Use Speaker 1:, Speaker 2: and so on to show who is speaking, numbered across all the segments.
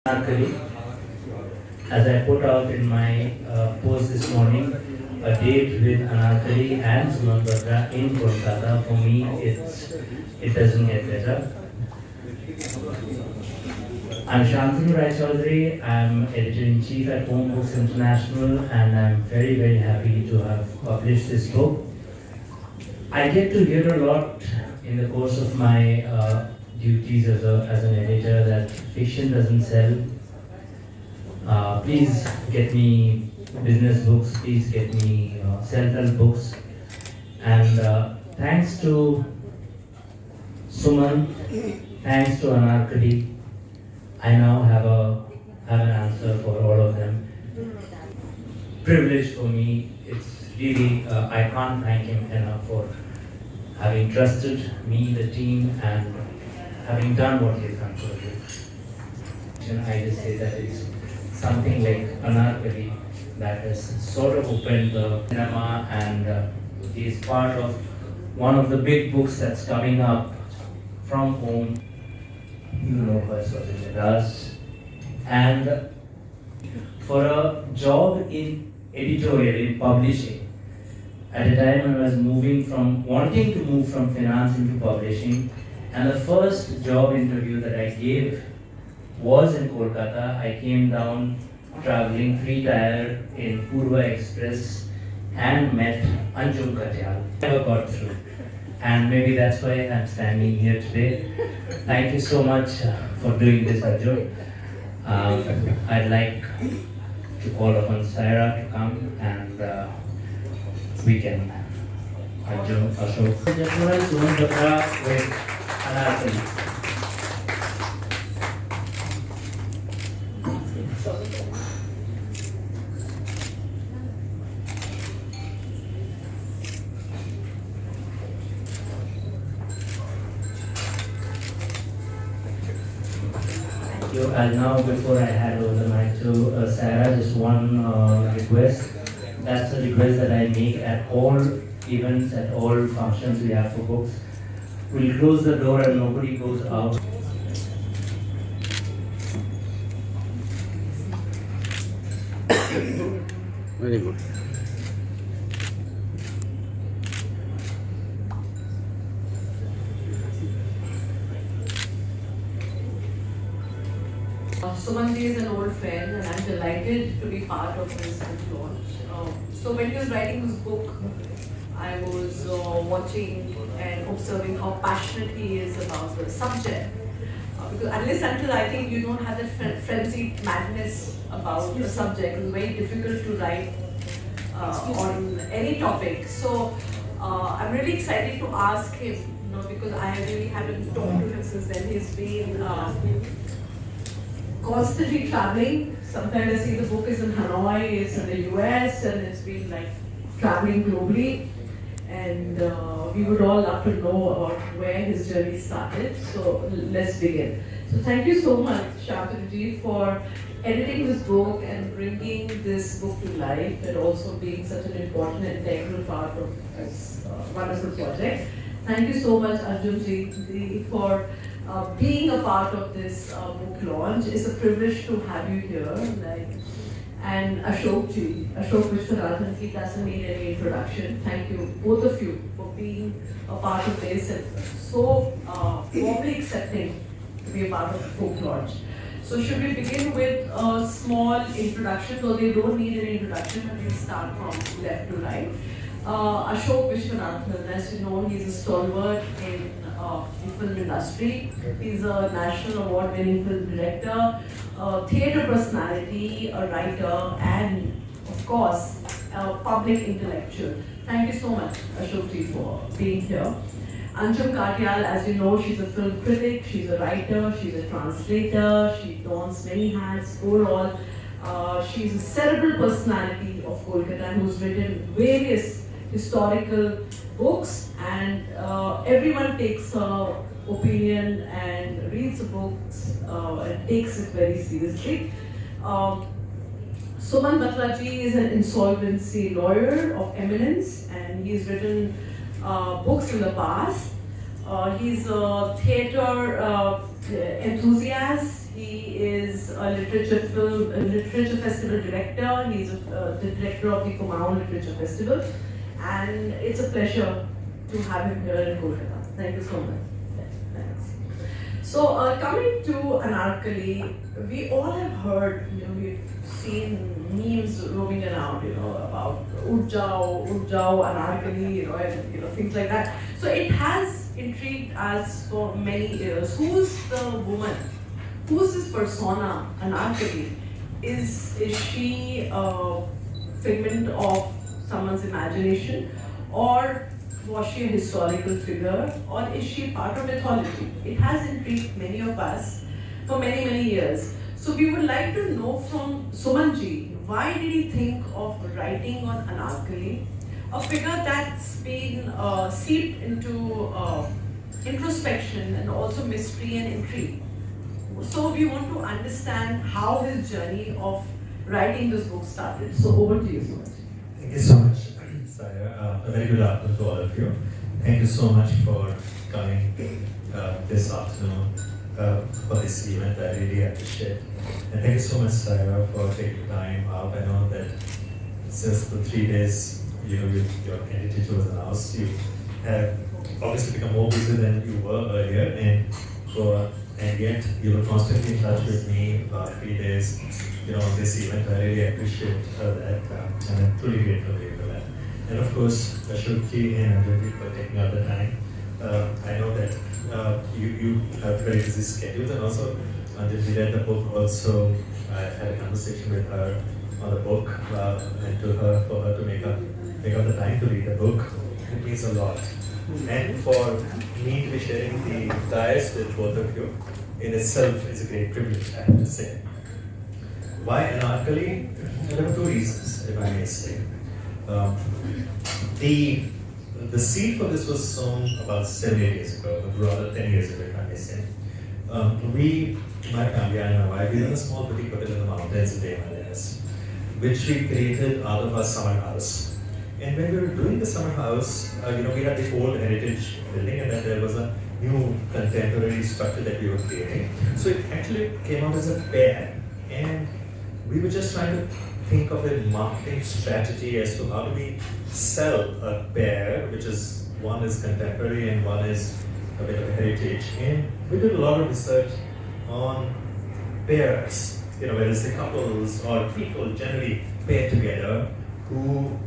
Speaker 1: ANARKALi. As I put out in my post this morning, a date with ANARKALi and Sumant Batra in Kolkata. For me, it doesn't get better. I'm Shantanu Choudhuri. I'm editor-in-chief at Home Books International, and I'm very, very happy to have published this book. I get to hear a lot in the course of my duties as an editor that fiction doesn't sell. Please get me business books, please get me self-help books. And thanks to Sumant, thanks to ANARKALi, I now have an answer for all of them. Privilege for me. It's really, I can't thank him enough for having trusted me, the team, and having done what he has done for me. I just say that it's something like ANARKALi that has sort of opened the cinema, and he is part of one of the big books that's coming up from home. You know first what it does. And for a job in editorial, in publishing, at a time when I was wanting to move from finance into publishing, and the first job interview that I gave was in Kolkata. I came down traveling 3-tier in Purva Express and met Anjum Katyal. Never got through. And maybe that's why I'm standing here today. Thank you so much for doing this, Anjum. I'd like to call upon Sarah to come, and we can Anjum, Ashok. Gentlemen, Sumant Batra with ANARKALi. And now, before I hand over the mic to Sarah, just one request. That's a request that I make at all events, at all functions we have for books. We'll close the door and nobody goes out.
Speaker 2: Very good.
Speaker 3: Sumant is an old friend, and I'm delighted to be part of this book launch. So when he was writing this book, I was watching and observing how passionate he is about the subject. Because unless until I think you don't have that frenzied madness about the subject, it's very difficult to write on any topic. So I'm really excited to ask him, because I really haven't talked to him since then. He's been constantly traveling. Sometimes I see the book is in Hanoi, it's in the US, and it's been like traveling globally. And we would all love to know about where his journey started. So let's begin. So thank you so much, Shantanu, for editing this book and bringing this book to life, and also being such an important and integral part of this wonderful project. Thank you so much, Anjum for being a part of this book launch. It's a privilege to have you here. And Ashok Viswanathan, he doesn't need any introduction. Thank you, both of you, for being a part of this and so warmly accepting to be a part of the book launch. So should we begin with a small introduction, though they don't need an introduction, but we'll start from left to right. Ashok Viswanathan, as you know, he's a stalwart in the film industry. He's a national award-winning film director, a theatre personality, a writer, and of course, a public intellectual. Thank you so much, Ashok, for being here. Anjum Katyal, as you know, she's a film critic, she's a writer, she's a translator, she dons many hats overall. She's a cerebral personality of Kolkata who's written various historical books, and everyone takes her opinion and reads the books and takes it very seriously. Sumant Batra is an insolvency lawyer of eminence, and he's written books in the past. He's a theatre enthusiast. He is a literature festival director. He's the director of the Kumaon Literature Festival, and it's a pleasure to have him here in Kolkata. Thank you so much. Thanks. So coming to Anarkali, we all have heard, we've seen memes roaming around, about Urjao, Anarkali, and things like that. So it has intrigued us for many years. Who's the woman? Who's this persona, Anarkali? Is she a figment of someone's imagination, or was she a historical figure, or is she part of mythology? It has intrigued many of us for many, many years. So we would like to know from Sumantji, why did he think of writing on Anarkali, a figure that's been seeped into introspection and also mystery and intrigue. So we want to understand how his journey of writing this book started. So over to you, Sumantji.
Speaker 2: Thank you so much, Saya. A very good afternoon to all of you. Thank you so much for coming this afternoon for this event. I really appreciate it. And thank you so much, Saya, for taking time out. I know that since the 3 days your candidature was announced, you have obviously become more busy than you were earlier, and yet you were constantly in touch with me last 3 days. On this event, I really appreciate that, and I'm truly grateful to you for that. And of course, Ashok and Anjum for taking out the time. I know that you have very busy schedules, and also Anjum read the book. Also, I had a conversation with her on the book, and for her to make up the time to read the book. It means a lot. And for me to be sharing the dais with both of you in itself is a great privilege, I have to say. Why Anarkali? There are 2 reasons, if I may say. The seed for this was sown about 7-8 years ago, or rather 10 years ago, if I may say. My family, I and my wife, we run a small boutique hotel in the mountains in the Himalayas, which we created out of our summer house. And when we were doing the summer house, we had the old heritage building, and then there was a new contemporary structure that we were creating. So it actually came out as a pair, and we were just trying to think of a marketing strategy as to how do we sell a pair, which is one is contemporary and one is a bit of a heritage. And we did a lot of research on pairs, whereas the couples or people generally pair together who,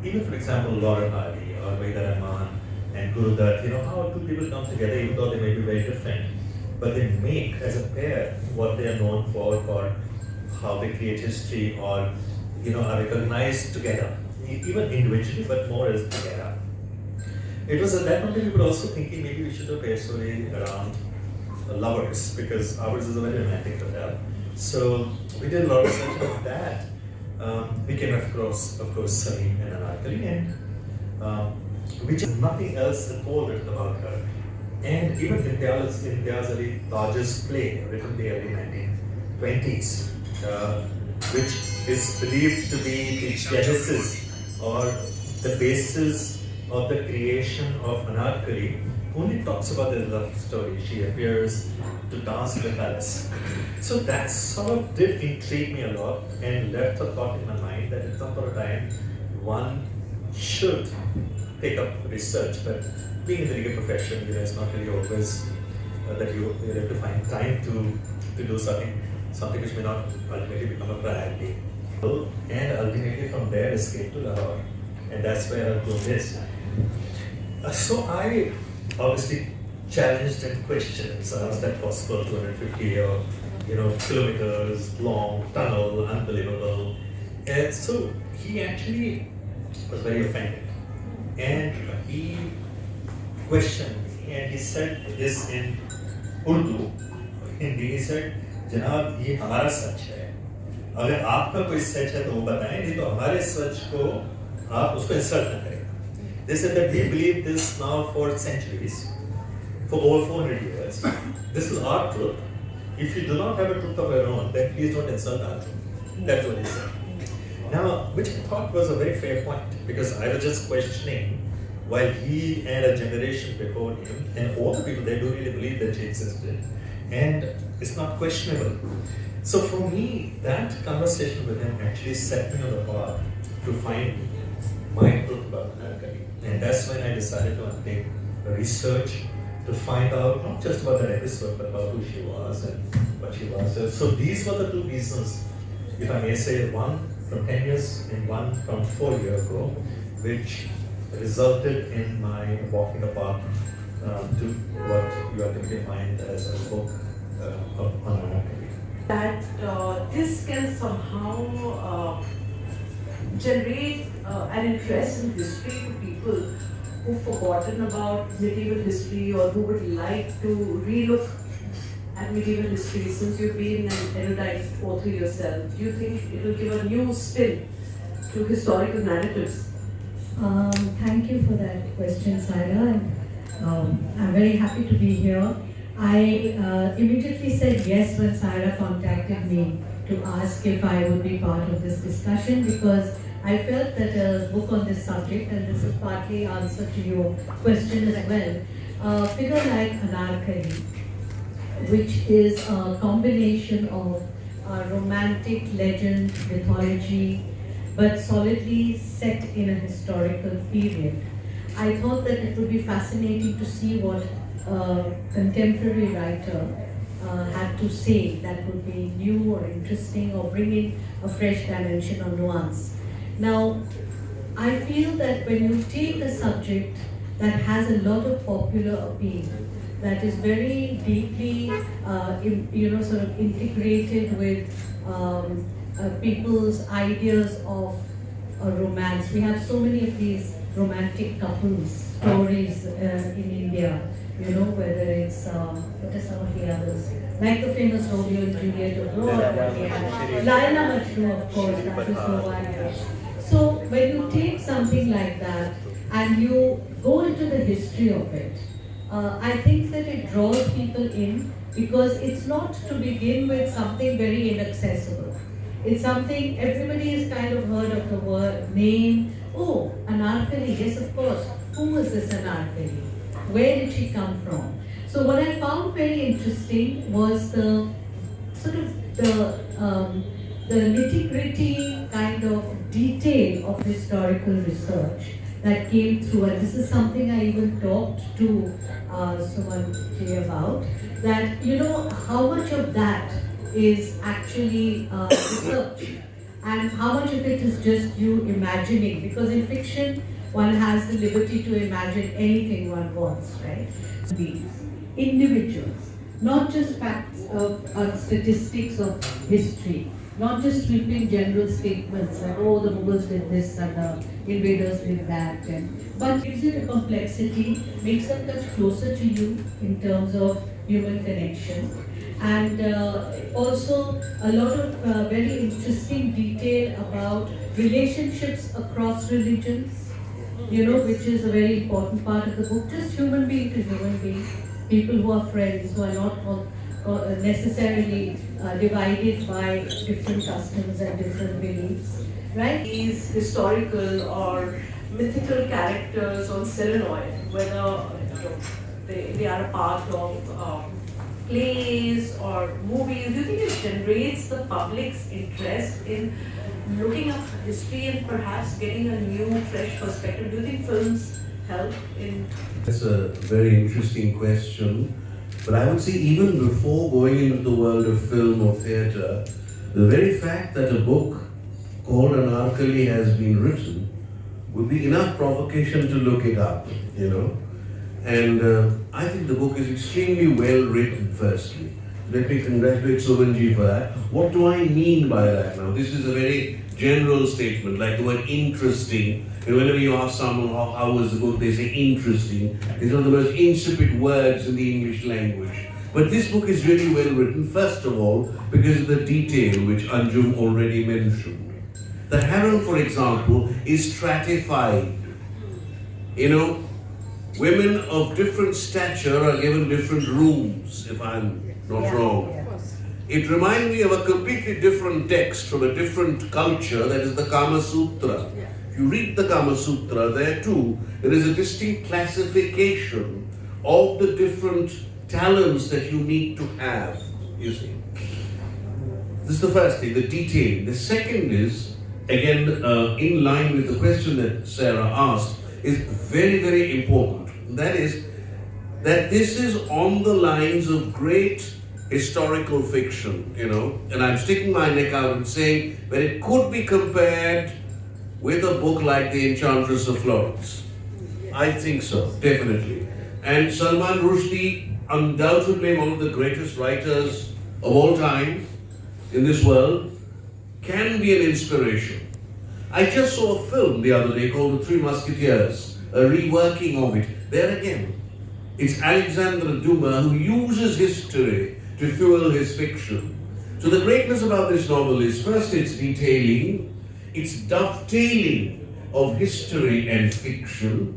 Speaker 2: even for example, Laura Hardy or Vaida Rahman and Guru Dutt, how do people come together even though they may be very different, but they make as a pair what they are known for, or how they create history, or are recognized together, even individually, but more as together. It was at that moment we were also thinking maybe we should do a pair story around lovers, because ours is a very romantic hotel. So we did a lot of research on that. We came across, of course, Salim and Anarkali, and which is nothing else at all written about her. And even Imtiaz Ali Taj's play, written in the early 1920s, which is believed to be the genesis or the basis of the creation of Anarkali, only talks about the love story. She appears to dance in the palace. So that sort of did intrigue me a lot and left a thought in my mind that at some point of time one should take up research. But being in the legal profession, it's not really always that you have to find time to do something which may not ultimately become a priority. And ultimately from there escape to Lahore. And that's where our group is. So I obviously challenged and questioned, so is that possible, 250 or kilometers long tunnel, unbelievable. And so he actually was very offended. And he questioned me, and he said this in Urdu, Hindi. He said, "जनाब ये हमारा सच है, अगर आपका कोई सच है तो वो बताएं, नहीं तो हमारे सच को आप उसको इंसल्ट न करें." They said that we believe this now for centuries, for over 400 years. This is our truth. If you do not have a truth of your own, then please don't insult our truth. That's what he said. Now, which I thought was a very fair point, because I was just questioning while he and a generation before him and all the people, they do really believe that she existed. And It's not questionable. So for me, that conversation with him actually set me on the path to find my truth about ANARKAli. And that's when I decided to undertake research to find out not just about that episode, but about who she was and what she was. So these were the two reasons, if I may say, one from 10 years and one from 4 years ago, which resulted in my walking the path to what you ultimately find as a book on ANARKAli.
Speaker 3: That this can somehow generate an interest in history to people who've forgotten about medieval history or who would like to relook at medieval history. Since you've been an erudite author yourself, do you think it will give a new spin to historical narratives?
Speaker 4: Thank you for that question, Saira. I'm very happy to be here. I immediately said yes when Saira contacted me to ask if I would be part of this discussion, because I felt that a book on this subject, and this is partly answer to your question as well, a figure like ANARKAli, which is a combination of romantic legend, mythology, but solidly set in a historical period. I thought that it would be fascinating to see what a contemporary writer had to say that would be new or interesting or bring in a fresh dimension or nuance. Now, I feel that when you take a subject that has a lot of popular appeal, that is very deeply, sort of integrated with people's ideas of romance. We have so many of these romantic couples stories in India, whether it's, what are some of the others? Like the famous Romeo and Juliet abroad, Laila Majnu, of course, that is Romania. So when you take something like that and you go into the history of it, I think that it draws people in because it's not to begin with something very inaccessible. It's something everybody has kind of heard of the word name. Oh, ANARKAli, yes, of course. Who is this ANARKAli? Where did she come from? So what I found very interesting was the sort of the nitty-gritty kind of detail of historical research that came through, and this is something I even talked to Sumant about, that how much of that is actually research and how much of it is just you imagining, because in fiction one has the liberty to imagine anything one wants, right? These individuals, not just facts of statistics of history, not just sweeping general statements like, oh, the Mughals did this and the invaders did that, but gives it a complexity, makes them touch closer to you in terms of human connection, and also a lot of very interesting detail about relationships across religions, which is a very important part of the book, just human being to human being, people who are friends, who are not necessarily divided by different customs and different beliefs, right?
Speaker 3: These historical or mythical characters on solenoid, whether they are a part of plays or movies, do you think it generates the public's interest in looking up history and perhaps getting a new, fresh perspective? Do you think films help in?
Speaker 5: That's a very interesting question. But I would say even before going into the world of film or theatre, the very fact that a book called ANARKAli has been written would be enough provocation to look it up, And I think the book is extremely well written, firstly. Let me congratulate Sumantji for that. What do I mean by that now? This is a very general statement, like the word interesting. Whenever you ask someone how was the book, they say interesting. It's one of the most insipid words in the English language. But this book is really well written, first of all, because of the detail which Anjum already mentioned. The harem, for example, is stratified. Women of different stature are given different rooms, if I'm not wrong. It reminds me of a completely different text from a different culture, that is the Kama Sutra. If you read the Kama Sutra, there too, there is a distinct classification of the different talents that you need to have. you see. This is the first thing, the detailing. The second is, again, in line with the question that Sarah asked, is very, very important. That is, that this is on the lines of great historical fiction, you know, and I'm sticking my neck out and saying that it could be compared with a book like The Enchantress of Florence. I think so, definitely. And Salman Rushdie, undoubtedly one of the greatest writers of all time in this world, can be an inspiration. I just saw a film the other day called The Three Musketeers, a reworking of it. There again, it's Alexandre Dumas who uses history to fuel his fiction. So the greatness about this novel is, first, its detailing, its dovetailing of history and fiction,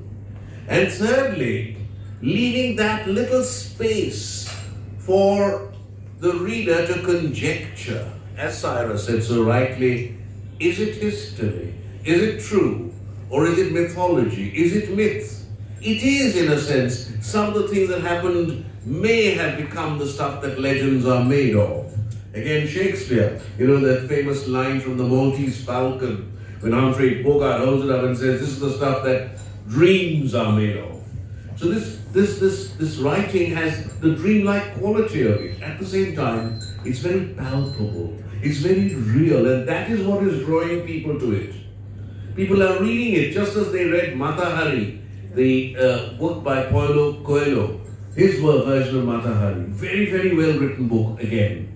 Speaker 5: and thirdly, leaving that little space for the reader to conjecture. As Cyrus said so rightly, is it history? Is it true? Or is it mythology? Is it myth? It is, in a sense. Some of the things that happened may have become the stuff that legends are made of. Again, Shakespeare, you know that famous line from the Maltese Falcon, when Humphrey Bogart holds it up and says, this is the stuff that dreams are made of. So this writing has the dreamlike quality of it. At the same time, it's very palpable. It's very real, and that is what is drawing people to it. People are reading it just as they read Mata Hari, the book by Paulo Coelho, his version of Mata Hari. Very, very well written book again.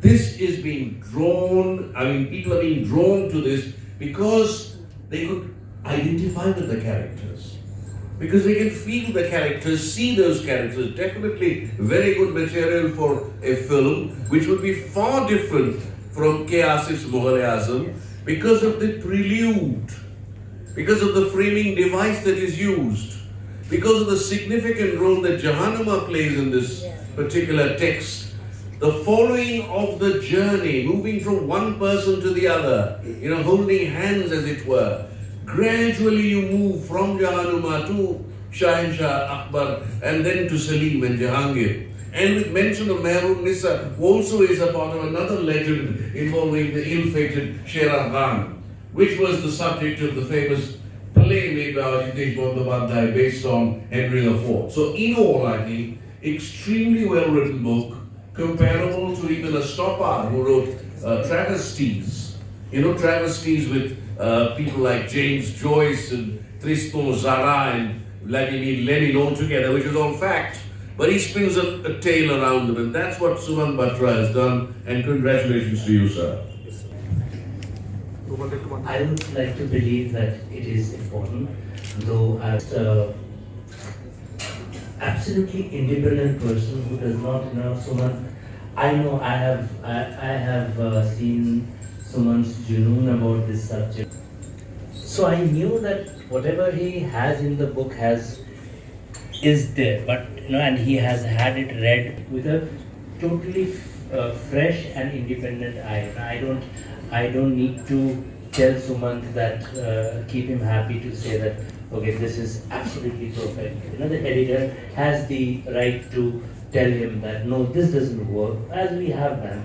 Speaker 5: This is being drawn, people are being drawn to this because they could identify with the characters. Because they can feel the characters, see those characters. Definitely very good material for a film, which would be far different from Chaos Mohare-Azam because of the prelude, because of the framing device that is used, because of the significant role that Jahanama plays in this particular text. The following of the journey, moving from one person to the other, holding hands as it were. Gradually you move from Jahanuma to Shahinshah Akbar and then to Salim and Jahangir. And with mention of Mehrun Nisa also is a part of another legend involving the ill-fated Sher Khan, which was the subject of the famous play made by Ajitesh Bandyopadhyay based on Henry IV. So in all, I think, extremely well-written book, comparable to even a Stoppard who wrote travesties. Travesties with people like James Joyce and Tristan Zara and Vladimir Lenin all together, which is all fact. But he spins a tale around them, and that's what Sumant Batra has done, and congratulations to you, sir.
Speaker 1: I would like to believe that it is important, though as an absolutely independent person who does not know Sumant, I know I have seen Sumant's junoon about this subject. So I knew that whatever he has in the book is there, but and he has had it read with a totally fresh and independent eye. I don't need to tell Sumant that keep him happy to say that okay, this is absolutely perfect. The editor has the right to tell him that no, this doesn't work, as we have done.